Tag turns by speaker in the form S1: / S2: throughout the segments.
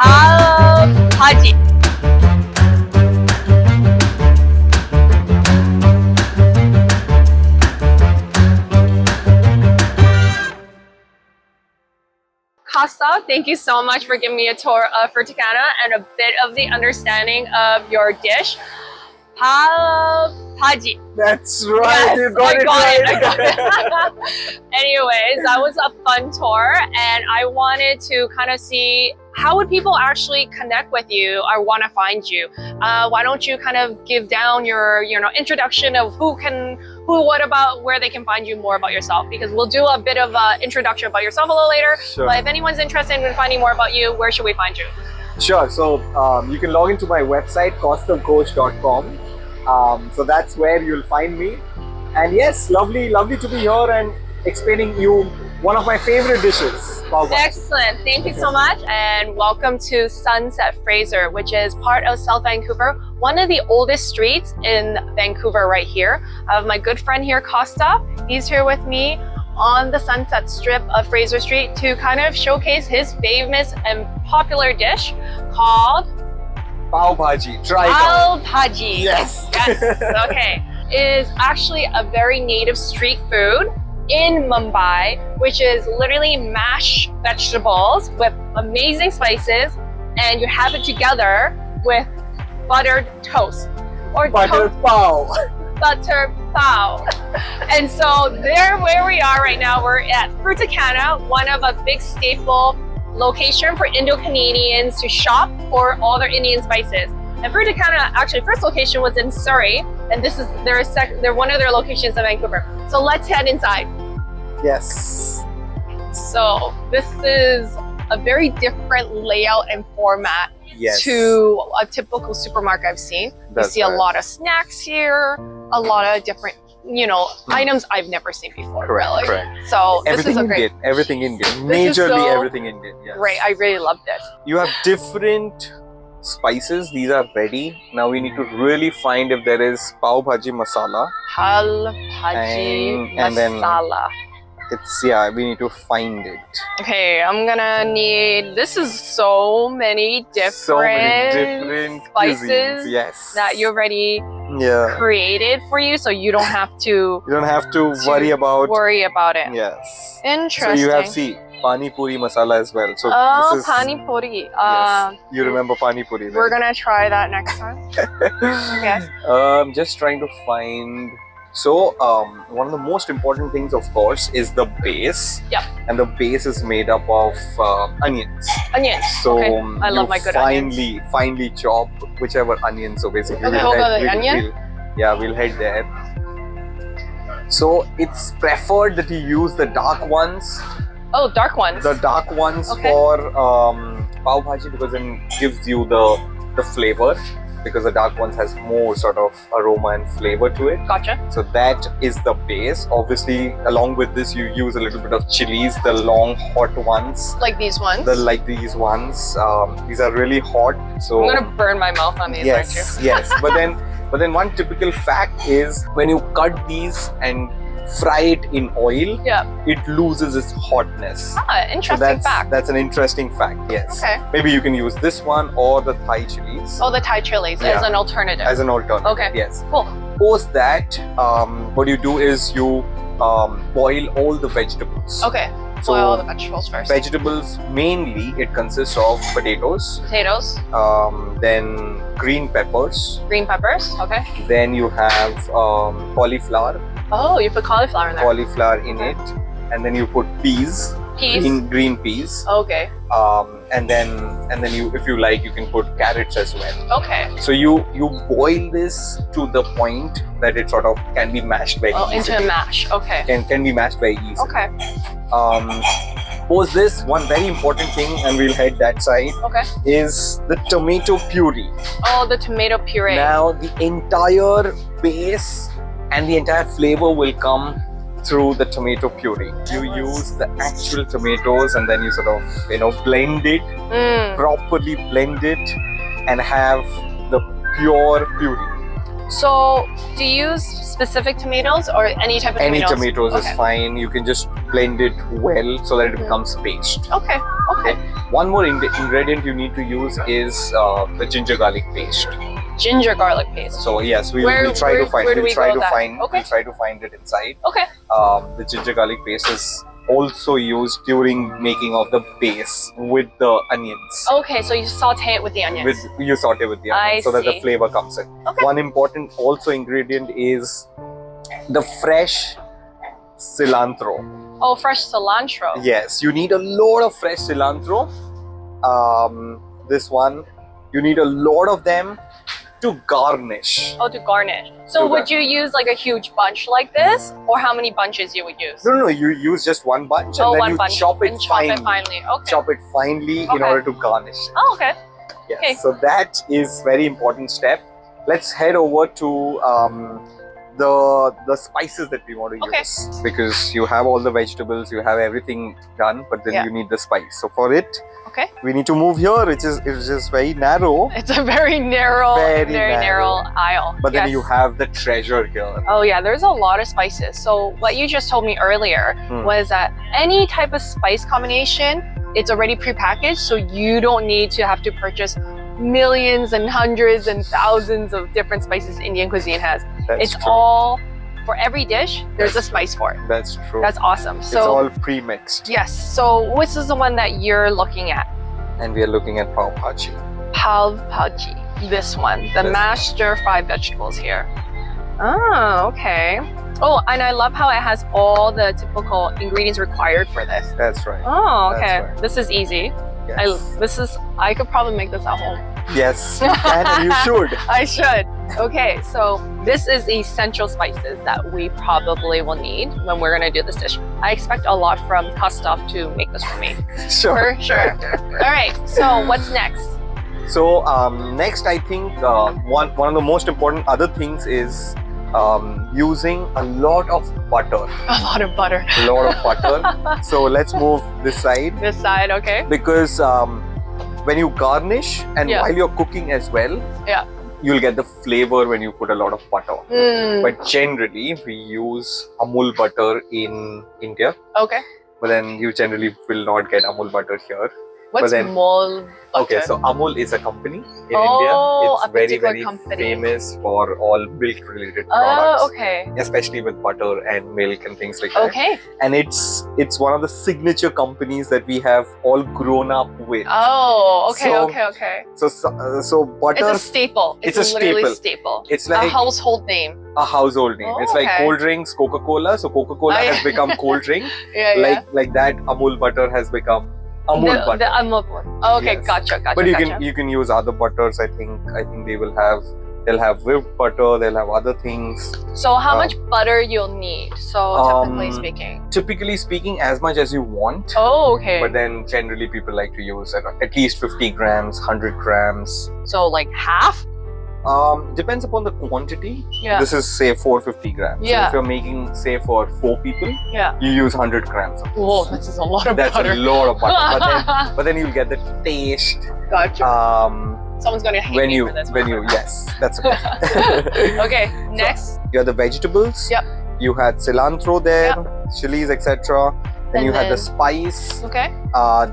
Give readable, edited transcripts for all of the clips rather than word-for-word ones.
S1: Pav Bhaji. Kaustav, thank you so much for giving me a tour of fruticana and a bit of the understanding of your dish. Pav Bhaji.
S2: That's right.
S1: Yes,
S2: You got it right.
S1: I got it. Anyways, that was a fun tour, and I wanted to kind of see how would people actually connect with you or want to find you. Why don't you kind of give down your introduction of what about where they can find you, more about yourself, because we'll do a bit of an introduction about yourself a little later.
S2: Sure.
S1: But if anyone's interested in finding more about you, where should we find you?
S2: Sure. So you can log into my website, kaustavghosh.com. So that's where you'll find me. And yes, lovely to be here and explaining you one of my favorite dishes. Pav Bhaji.
S1: Excellent. Thank you so much. And welcome to Sunset Fraser, which is part of South Vancouver, one of the oldest streets in Vancouver right here. I have my good friend here, Kaustav. He's here with me on the Sunset Strip of Fraser Street to kind of showcase his famous and popular dish called
S2: Pav Bhaji. Try it
S1: Pav
S2: out.
S1: Bhaji.
S2: Yes.
S1: Yes. Okay. It is actually a very native street food in Mumbai, which is literally mashed vegetables with amazing spices, and you have it together with buttered toast or
S2: Butter pav.
S1: butter pav. And so where we are right now, we're at Fruticana, one of a big staple location for Indo-Canadians to shop for all their Indian spices. And Fruticana, actually, first location was in Surrey, and this is they're one of their locations in Vancouver. So let's head inside.
S2: Yes.
S1: So this is a very different layout and format
S2: Yes.
S1: to a typical supermarket I've seen.
S2: That's
S1: you see
S2: right.
S1: a lot of snacks here, a lot of different, items I've never seen before.
S2: Correct,
S1: really.
S2: correct.
S1: So this
S2: Everything
S1: is a great,
S2: Indian. Everything Indian.
S1: This is
S2: Majorly
S1: so
S2: everything Indian. Yes.
S1: great. I really love this.
S2: You have different spices. These are ready. Now we need to really find if there is Pav Bhaji masala.
S1: Pav Bhaji
S2: And then-
S1: masala.
S2: We need to find it.
S1: Okay, I'm gonna need. This is so many different,
S2: So many different
S1: spices
S2: cuisines. Yes.
S1: that you already
S2: Yeah.
S1: created for you, so you don't have to
S2: You don't have to worry about.
S1: worry about it.
S2: Yes.
S1: Interesting.
S2: So you have pani puri masala as well. So
S1: Oh,
S2: this is
S1: pani puri.
S2: yes. You remember pani puri?
S1: We're
S2: Right?
S1: gonna try that next time. Yes.
S2: Just trying to find. So one of the most important things, of course, is the base.
S1: Yep.
S2: And the base is made up of onions.
S1: Onions.
S2: So
S1: okay. I love
S2: you
S1: my good onions.
S2: finely chop whichever onion. So basically,
S1: Okay, hold on, the onion?
S2: we'll head there. So it's preferred that you use the dark ones.
S1: Oh, dark ones.
S2: The dark ones
S1: Okay.
S2: for Pav Bhaji, because then gives you the flavor. Because the dark ones has more sort of aroma and flavor to it.
S1: Gotcha.
S2: So that is the base. Obviously, along with this, you use a little bit of chilies, the long hot ones.
S1: Like these ones.
S2: Like these ones. These are really hot. So
S1: I'm gonna burn my mouth on these, aren't you?
S2: yes. But then one typical fact is when you cut these and fry it in oil,
S1: Yeah.
S2: it loses its hotness.
S1: Ah,
S2: So
S1: interesting fact.
S2: that's an interesting fact. Yes.
S1: Okay.
S2: Maybe you can use this one or the Thai chilies
S1: Oh, the Thai chilies as
S2: Yeah.
S1: an alternative.
S2: as an alternative.
S1: Okay.
S2: Yes.
S1: Cool.
S2: Post that, what you do is you boil all the vegetables.
S1: Okay.
S2: So
S1: Boil all the vegetables first.
S2: vegetables mainly it consists of potatoes,
S1: Potatoes,
S2: then green peppers,
S1: green peppers. Okay.
S2: then you have cauliflower
S1: Oh, you put cauliflower in there.
S2: it, and then you put peas,
S1: Peas.
S2: green peas,
S1: Okay.
S2: and then you, if you like, you can put carrots as well.
S1: Okay.
S2: So you boil this to the point that it sort of can be mashed very
S1: Oh, into
S2: easily.
S1: a mash. Okay.
S2: Can be mashed very easily.
S1: Okay.
S2: Post this, one very important thing, and we'll head that side,
S1: Okay.
S2: is the tomato puree.
S1: Oh, the tomato puree.
S2: Now the entire base and the entire flavor will come through the tomato puree. You use the actual tomatoes and then you sort of, blend it,
S1: Mm.
S2: properly blend it, and have the pure puree.
S1: So, do you use specific tomatoes or any type of
S2: Any
S1: tomatoes?
S2: tomatoes is fine. You can just blend it well so that it becomes paste.
S1: Okay. Okay.
S2: One more ingredient you need to use is the ginger garlic paste.
S1: Ginger garlic paste.
S2: So yes, we'll try to find it inside.
S1: Okay.
S2: The ginger garlic paste is also used during making of the base with the onions.
S1: Okay, so you saute it with the onions.
S2: You saute with the onions so that the flavor comes in.
S1: Okay.
S2: One important also ingredient is the fresh cilantro.
S1: Oh, fresh cilantro.
S2: Yes, you need a lot of fresh cilantro. This one, you need a lot of them to garnish.
S1: Oh, to garnish. So would you use like a huge bunch like this, or how many bunches you would use?
S2: No, you use just one bunch and then you chop it finely.
S1: Okay.
S2: Chop it finely in order to garnish.
S1: Oh, okay.
S2: Yes.
S1: Okay.
S2: So that is very important step. Let's head over to the spices that we want to use, because you have all the vegetables, you have everything done, but then you need the spice. So for it, we need to move here, which is very narrow.
S1: It's a very narrow, very narrow aisle.
S2: But then you have the treasure here.
S1: Oh yeah, there's a lot of spices. So what you just told me earlier was that any type of spice combination, it's already prepackaged, so you don't need to have to purchase millions and hundreds and thousands of different spices Indian cuisine has. It's all, for every dish, there's a spice for it.
S2: That's true.
S1: That's awesome. So
S2: it's all pre-mixed.
S1: Yes. So which is the one that you're looking at?
S2: And we are looking at Pav Bhaji.
S1: Pav Bhaji. This one. The mashed stir-fried vegetables here. Oh, okay. Oh, and I love how it has all the typical ingredients required for this.
S2: That's right.
S1: Oh, okay.
S2: That's right.
S1: This is easy.
S2: Yes.
S1: I could probably make this at home.
S2: Yes, you can and you should.
S1: I should. Okay, so this is the essential spices that we probably will need when we're gonna do this dish. I expect a lot from Kaustav to make this for me.
S2: Sure.
S1: For sure. All right, so what's next?
S2: So next, I think one of the most important other things is using a lot of butter.
S1: A lot of butter.
S2: A lot of butter. So let's move this side.
S1: This side, okay.
S2: Because when you garnish and while you're cooking as well, you'll get the flavor when you put a lot of butter. But generally, we use Amul butter in India.
S1: Okay.
S2: But then you generally will not get Amul butter here.
S1: What's Amul butter?
S2: Okay, so Amul is a company in India. It's very famous for all milk-related products.
S1: Oh, okay.
S2: Especially with butter and milk and things like that.
S1: Okay.
S2: And it's one of the signature companies that we have all grown up with.
S1: Oh, okay, okay.
S2: So butter.
S1: It's a staple. It's a literally staple.
S2: It's like
S1: a household name.
S2: A household name. It's like cold drinks, Coca-Cola. So Coca-Cola has become cold drink. Like that, Amul butter has become Amul butter.
S1: The Amul butter. Oh, okay, gotcha.
S2: But you can use other butters. I think they'll have whipped butter. They'll have other things.
S1: So how much butter you'll need? So
S2: typically speaking, as much as you want.
S1: Oh, okay.
S2: But then generally people like to use at least 50 grams, 100 grams.
S1: So like half?
S2: Depends upon the quantity.
S1: Yeah.
S2: This is say 450 grams.
S1: Yeah.
S2: So if you're making say for 4 people, you use 100 grams of this.
S1: Whoa, this is a lot of butter.
S2: That's a lot of butter. but then you'll get the taste.
S1: Gotcha. Someone's gonna hate me for this.
S2: Yes, that's okay.
S1: Okay, next.
S2: So, you have the vegetables.
S1: Yep.
S2: You had cilantro there, chilies, etc. Then you had the spice.
S1: Okay.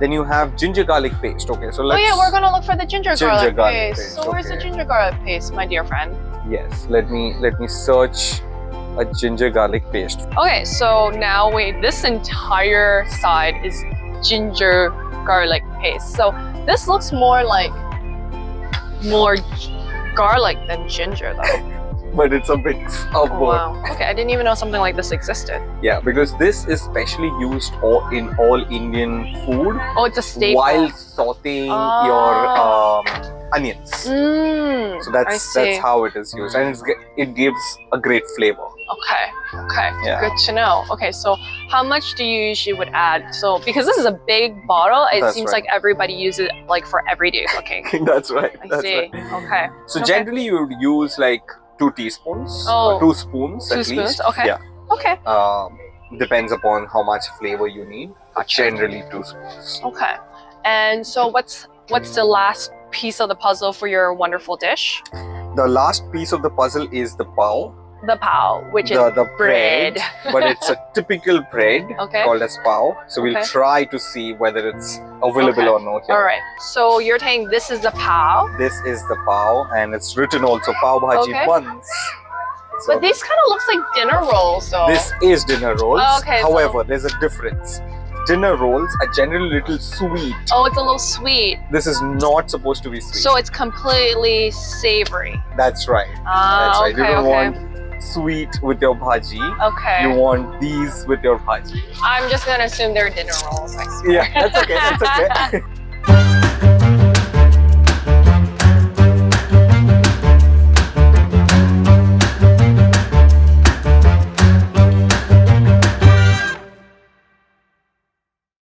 S2: Then you have ginger garlic paste. Okay, so let's.
S1: Oh yeah, we're gonna look for the ginger garlic paste. So where's
S2: okay.
S1: the ginger garlic paste, my dear friend?
S2: Yes, let me search a ginger garlic paste.
S1: Okay, so now this entire side is ginger garlic paste. So this looks more garlic than ginger though.
S2: But it's a mix of both.
S1: Wow. Okay, I didn't even know something like this existed.
S2: Yeah, because this is specially used in all Indian food.
S1: Oh, it's a staple.
S2: While sauteing your onions. So that's how it is used, and it gives a great flavor.
S1: Okay. Yeah. Good to know. Okay, so how much do you usually would add? So because this is a big bottle, it seems like everybody uses it like for everyday cooking.
S2: That's right.
S1: I see.
S2: Right.
S1: Okay.
S2: So generally you would use like 2 teaspoons, 2 spoons at least.
S1: Okay.
S2: Yeah.
S1: Okay.
S2: Depends upon how much flavor you need. Generally 2 spoons.
S1: Okay. And so what's the last piece of the puzzle for your wonderful dish?
S2: the last piece of the puzzle is the pav.
S1: The pav, which is
S2: the bread, but it's a typical bread
S1: Okay.
S2: called as pav. So we'll
S1: Okay.
S2: try to see whether it's available
S1: Okay.
S2: or not here.
S1: All right. So you're saying this is the pav,
S2: This is the pav, and it's written also Pav Bhaji
S1: Okay.
S2: buns. So
S1: but this kind of looks like dinner rolls, though.
S2: this is dinner rolls.
S1: Okay,
S2: However, there's a difference. Dinner rolls are generally a little sweet.
S1: Oh, it's a little sweet.
S2: This is not supposed to be sweet.
S1: So it's completely savory.
S2: That's right.
S1: Ah,
S2: That's right.
S1: okay,
S2: You don't
S1: okay.
S2: want sweet with your bhaji.
S1: Okay.
S2: You want these with your bhaji.
S1: I'm just gonna assume they're dinner rolls. I swear.
S2: Yeah, that's okay. That's okay.